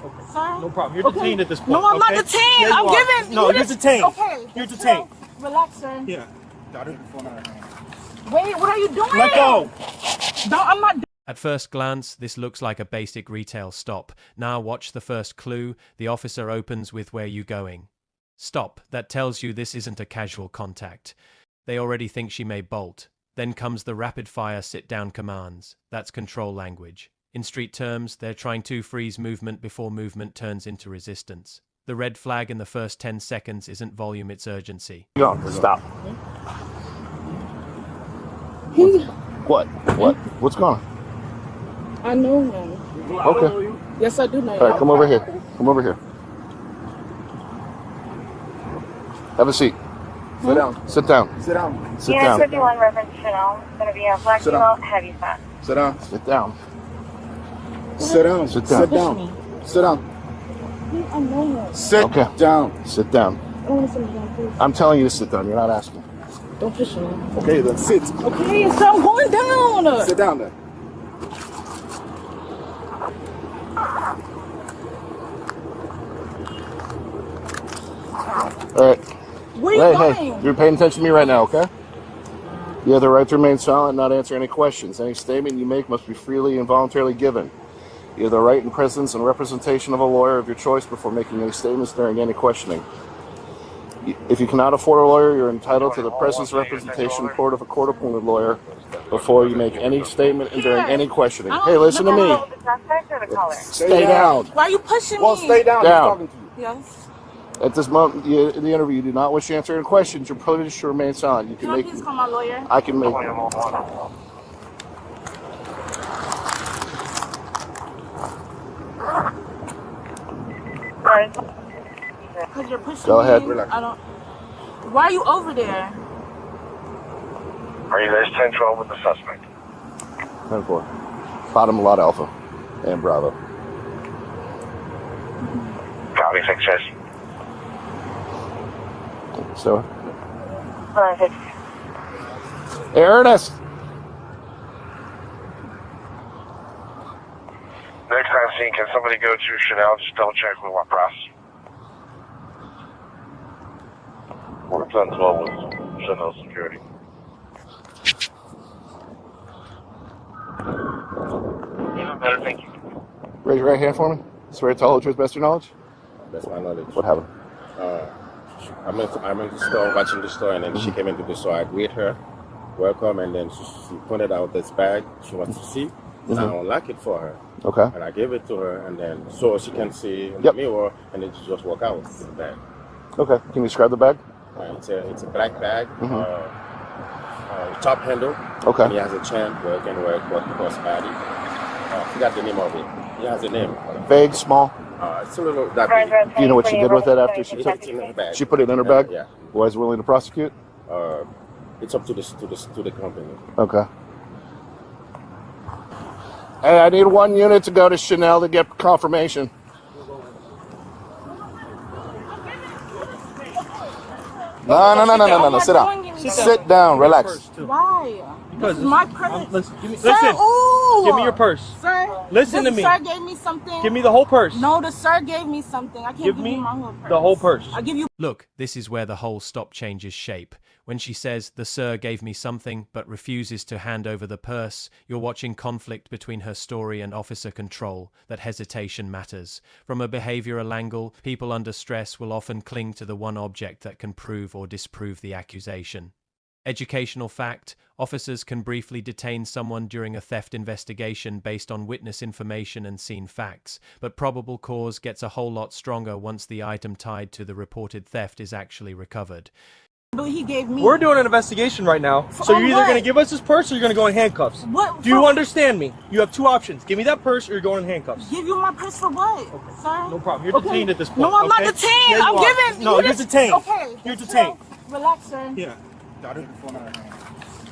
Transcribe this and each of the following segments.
Okay. Sir? No problem. You're detained at this point. No, I'm not okay? detained. Yeah, I'm giving. No, you're detained. Okay. You're detained. Relax, sir. Yeah. Got it. Wait, what are you doing? Let go. No, I'm not. At first glance, this looks like a basic retail stop. Now watch the first clue. The officer opens with "Where you going?" Stop. That tells you this isn't a casual contact. They already think she may bolt. Then comes the rapid-fire sit-down commands. That's control language. In street terms, they're trying to freeze movement before movement turns into resistance. The red flag in the first 10 seconds isn't volume, it's urgency. Go. Stop. What? What's going on? I know him. Okay. Yes, I do know him. All right, come over here. Come over here. Have a seat. Sit down. Sit down. Sit down. Sit Unit down. 51 reference Chanel. It's going to be a black Sit female, down. heavy fat. Sit down. Sit down. Sit down. Sit down. Sit down. Sit down. I know him. Sit Okay. down. Sit down. I don't want to sit down, please. I'm telling you to sit down. You're not asking. Don't push me. Okay, then sit. Okay, so I'm going down. Sit down then. All right. Where are you going? Hey, you're paying attention to me right now, okay? You have the right to remain silent and not answer any questions. Any statement you make must be freely and voluntarily given. You have the right and presence and representation of a lawyer of your choice before making any statements during any questioning. If you cannot afford a lawyer, you're entitled to the presence and representation in court of a court-appointed lawyer before you make any statement and during any questioning. Hey, listen to me. The suspect or the caller? Stay down. Why are you pushing Well, me? stay down. Down. He's talking to you. Yes. At this moment in the interview, you do not wish to answer any questions. You're privileged to remain silent. You Can can I make. please call my lawyer? I can make. Sorry. Because you're pushing Go me. ahead. Relax. I don't. Why are you over there? Are you guys 10-12 with the suspect? 10-4. Bottom lot alpha and bravo. Copy, success. So, 150. Ernest. Next time seen, can somebody go to Chanel? Just double check with what process. We're 10-12 with Chanel security. Even better, thank you. Raise your right hand for me. Swear to tell the truth, best of your knowledge. That's my knowledge. What happened? I'm in the store, watching the store, and then she came into the store. I greet her, welcome, and then she pointed out this bag she wants to see. And I unlock it for her. Okay. And I gave it to her, and then so she can see in the Yep. mirror, and then she just walk out with the bag. Okay. Can you describe the bag? It's a black bag, top handle. Okay. And he has a chain where it can work cross body. I forgot the name of it. He has a name. Vague, small. It's a little that Friends big. are Do you know what she did with it after she It's took up to her bag. She put it in her bag? Yeah. Was willing to prosecute? It's up to the company. Okay. Hey, I need one unit to go to Chanel to get confirmation. No. Sit down. Sit down. Relax. Why? Because This is my purse. Listen. Ooh. Give me your purse. Sir, Listen to me. Sir gave me something. Give me the whole purse. No, the sir gave me something. I can't Give give me you my whole purse. the whole purse. I'll give you. Look, this is where the whole stop changes shape. When she says, "The sir gave me something," but refuses to hand over the purse, you're watching conflict between her story and officer control. That hesitation matters. From a behavioral angle, people under stress will often cling to the one object that can prove or disprove the accusation. Educational fact: officers can briefly detain someone during a theft investigation based on witness information and scene facts, but probable cause gets a whole lot stronger once the item tied to the reported theft is actually recovered. But he gave me. We're doing an investigation right now, so you're either what? going to give us his purse or you're going to go in handcuffs. What? Do you understand me? You have two options. Give me that purse or you're going in handcuffs. Give you my purse for what, sir? No problem. You're detained at this point. No, I'm okay? not detained. Yeah, you I'm are. giving. No, you're detained. Okay. You're chill. detained. Relax, sir. Yeah. Got it.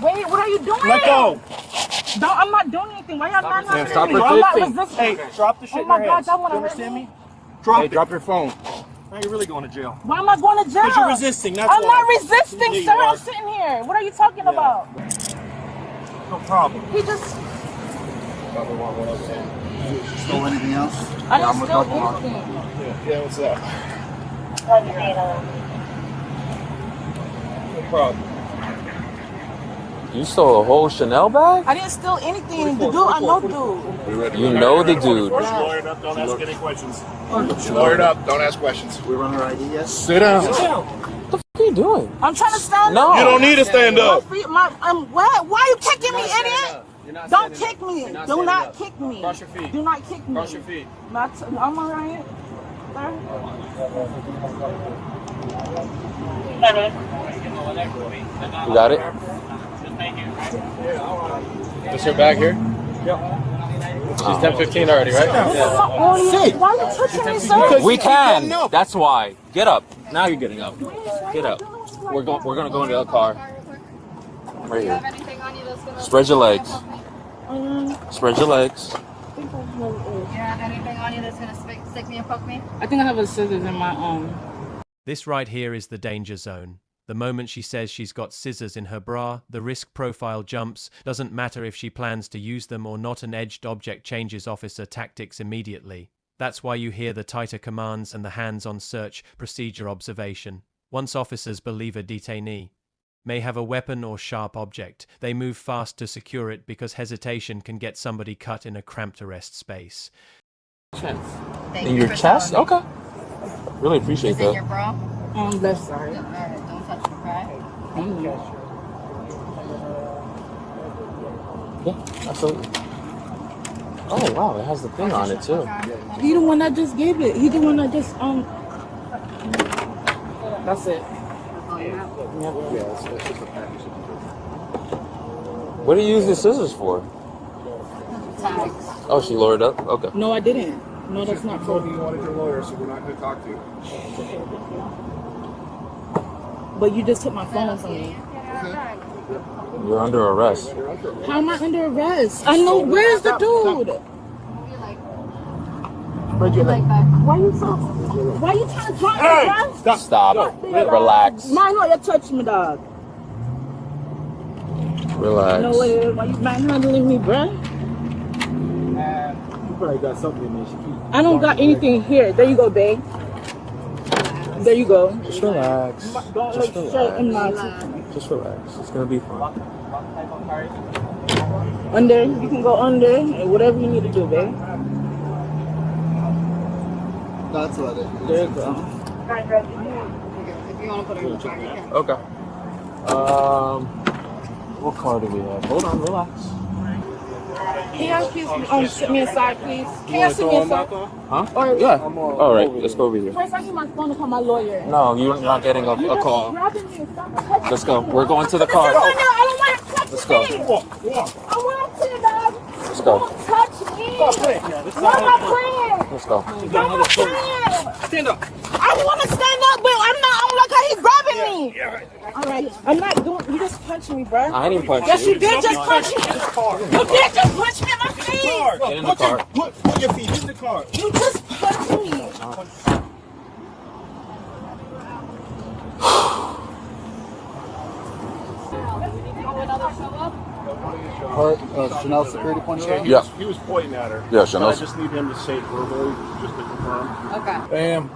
Wait, what are you doing? Let go. No, I'm not doing anything. Why y'all not resisting. me? Stop I'm not resisting. resisting. Hey, drop the shit Oh in my your God, hands. y'all wanna You hurt understand me? me? Drop it. Drop your phone. Now you're really going to jail. Why am I going to jail? Because you're resisting. That's I'm why. not resisting, Yeah, you sir. are. I'm sitting here. What are you talking about? No problem. He just. Stole anything else? I didn't steal anything. Yeah, what's that? No problem. You stole a whole Chanel bag? I didn't steal anything. The dude, I know dude. You know the dude. She's lawyered up. Don't ask any questions. She's lawyered up. Don't ask questions. We run her ID yet? Sit down. What the f are you doing? I'm trying to stand No. up. You don't need to stand up. What? Why are you kicking me, idiot? Don't kick me. Do not kick me. Cross your feet. Do not kick me. Cross your feet. I'm alright. You got it? Is your bag here? Yep. She's 10:15 already, right? Why are you touching me, sir? We can. That's why. Get up. Now you're getting up. Get up. We're gonna go into the car. Right here. Spread your legs. Spread your legs. You have anything on you that's gonna stick me and poke me? I think I have a scissors in my This right here is the danger zone. The moment she says she's got scissors in her bra, the risk profile jumps. Doesn't matter if she plans to use them or not, an edged object changes officer tactics immediately. That's why you hear the tighter commands and the hands-on search procedure observation. Once officers believe a detainee may have a weapon or sharp object, they move fast to secure it because hesitation can get somebody cut in a cramped arrest space. In your chest? Okay. Really appreciate Is it your that. bra? left side. Alright, don't touch me, okay? Yeah, absolutely. Oh wow, it has the thing on it too. He the one that just gave it. He the one that just That's it. What do you use the scissors for? Oh, she lowered up? Okay. No, I didn't. No, that's not told for you wanted your lawyer, so we're not going to talk to you. But you just took my phone from me. You're under arrest. How am I under arrest? I know. Where's the dude? Why you so? Why you trying to talk me, bro? Stop. Relax. Man, no, you touch me, dog. Relax. No way. Why you manhandling me, bro? You probably got something in there. I don't got anything here. There you go, babe. There you go. Just relax. Don't Just look straight in my relax. Just relax. It's gonna be fun. under. You can go under. Whatever you need to do, babe. That's about it. There you go. If you want to put it in the car, you can. Okay. What car do we have? Hold on, relax. Can y'all please sit me aside, please? Can y'all sit me aside? Huh? Or Yeah. All right, let's go over here. first, I need my phone to call my lawyer. No, you're not getting a call. Grabbing me. Stop touching Let's go. me. We're going to the I car. don't want to touch Let's go. me. I want to, dog. Let's go. Don't touch me. I'm not playing. Let's go. I'm not playing. Stand up. I want to stand up, but I'm not. I'm like how he's grabbing me. All right. I'm not doing. You just punched me, bro. I didn't punch Yes, you. you did just punch me. You did just punch me in my face. Get in the car. Put your feet in the car. You just punched me. Chanel security point check? Yeah. He was pointing at her. Yeah, But Chanel. I just need him to say it verbally, just to confirm. Okay. Bam.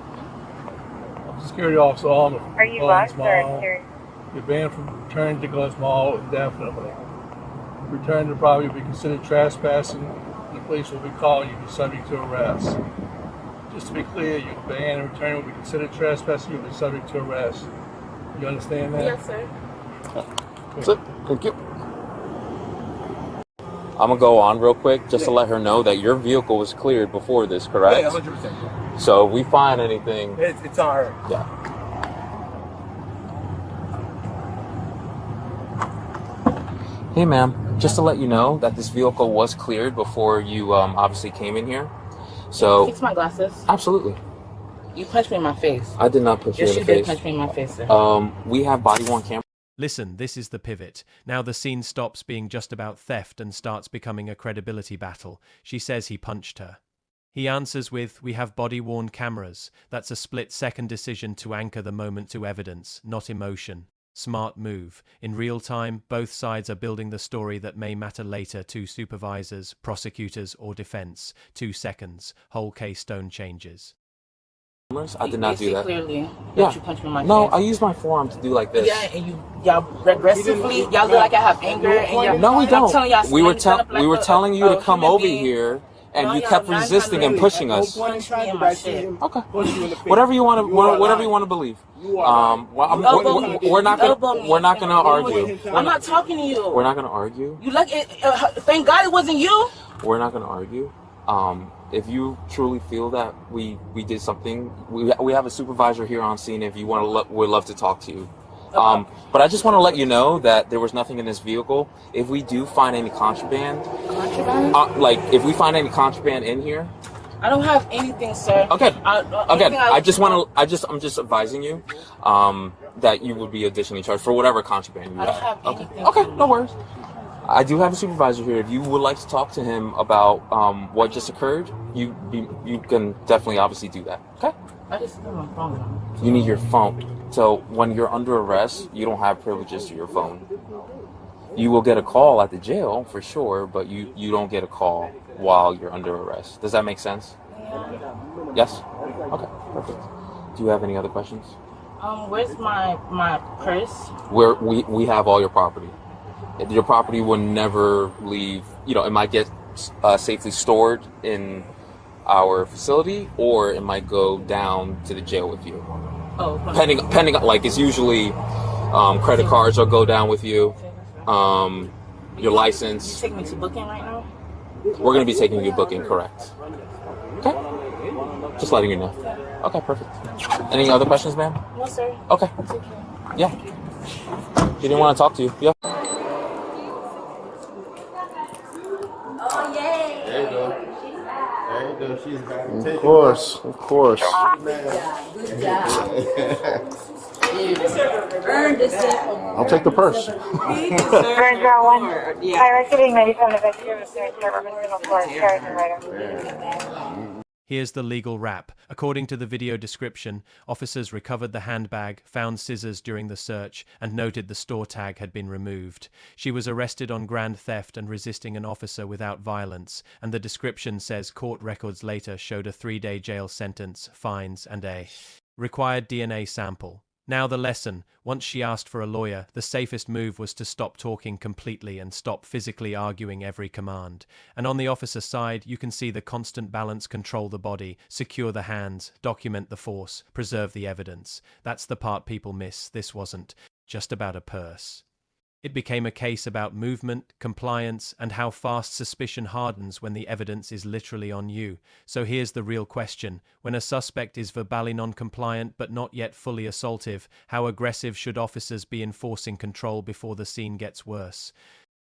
Security officer on the Are you Glens locked or Mall. security? You're banned from returning to Glens Mall indefinitely. Return to property will be considered trespassing. The police will be calling you. Be subject to arrest. Just to be clear, you're banned and return will be considered trespassing. You'll be subject to arrest. You understand that? Yes, sir. That's it. Thank you. I'm gonna go on real quick just to let her know that your vehicle was cleared before this, correct? Yeah, 100%. So if we find anything, It's on her. yeah. Hey, ma'am. Just to let you know that this vehicle was cleared before you obviously came in here. So Fix my glasses. absolutely, You punched me in my face. I did not put you Yes, in you the did face. punch me in my face, sir. We have body worn camera. Listen, this is the pivot. Now the scene stops being just about theft and starts becoming a credibility battle. She says he punched her. He answers with, "We have body-worn cameras." That's a split-second decision to anchor the moment to evidence, not emotion. Smart move. In real time, both sides are building the story that may matter later to supervisors, prosecutors, or defense. 2 seconds. Whole case tone changes. I did not do that. Clearly, Yeah. you punched me in my No, face. I use my forearm to do like this. Yeah, and y'all aggressively, y'all look like I have anger. And No, we don't. We were like telling you to come human over being. here, and No, you y'all kept not resisting trying and to pushing us. punch me in my shit. Okay. Whatever you want to believe. We're not gonna argue. I'm not talking to you. We're not gonna argue. You like it? Thank God it wasn't you. We're not gonna argue. If you truly feel that we did something, we have a supervisor here on scene. If you want to, we'd love to talk to you. But I just want to let you know that there was nothing in this vehicle. If we do find any contraband, like if we find any contraband in here, I don't have anything, sir. Okay. I'm just advising you, that you would be additionally charged for whatever contraband you have. I don't have anything. Okay, no worries. I do have a supervisor here. If you would like to talk to him about what just occurred, you can definitely obviously do that. Okay. I just need my phone. You need your phone. So when you're under arrest, you don't have privileges to your phone. You will get a call at the jail for sure, but you don't get a call while you're under arrest. Does that make sense? Yeah. Yes? Okay, perfect. Do you have any other questions? Where's my purse? We have all your property. Your property will never leave. It might get safely stored in our facility, or it might go down to the jail with you. Oh, Pending, like it's usually credit cards will go down with you. Your license. You taking me to booking right now? We're going to be taking you to booking, correct? Okay. Just letting you know. Okay, perfect. Any other questions, ma'am? No, sir. Okay. Yeah. He didn't want to talk to you. Yeah. Oh, yay. There you go. There you go. She's back. Of course, of course. Good job. Earned it. I'll take the purse. Burn draw 1. High receiving 97 investigator, Robinson, Florida, Harrison, Rider. Here's the legal wrap. According to the video description, officers recovered the handbag, found scissors during the search, and noted the store tag had been removed. She was arrested on grand theft and resisting an officer without violence, and the description says court records later showed a 3-day jail sentence, fines, and a required DNA sample. Now the lesson. Once she asked for a lawyer, the safest move was to stop talking completely and stop physically arguing every command. And on the officer side, you can see the constant balance: control the body, secure the hands, document the force, preserve the evidence. That's the part people miss. This wasn't just about a purse. It became a case about movement, compliance, and how fast suspicion hardens when the evidence is literally on you. So here's the real question. When a suspect is verbally non-compliant but not yet fully assaultive, how aggressive should officers be enforcing control before the scene gets worse?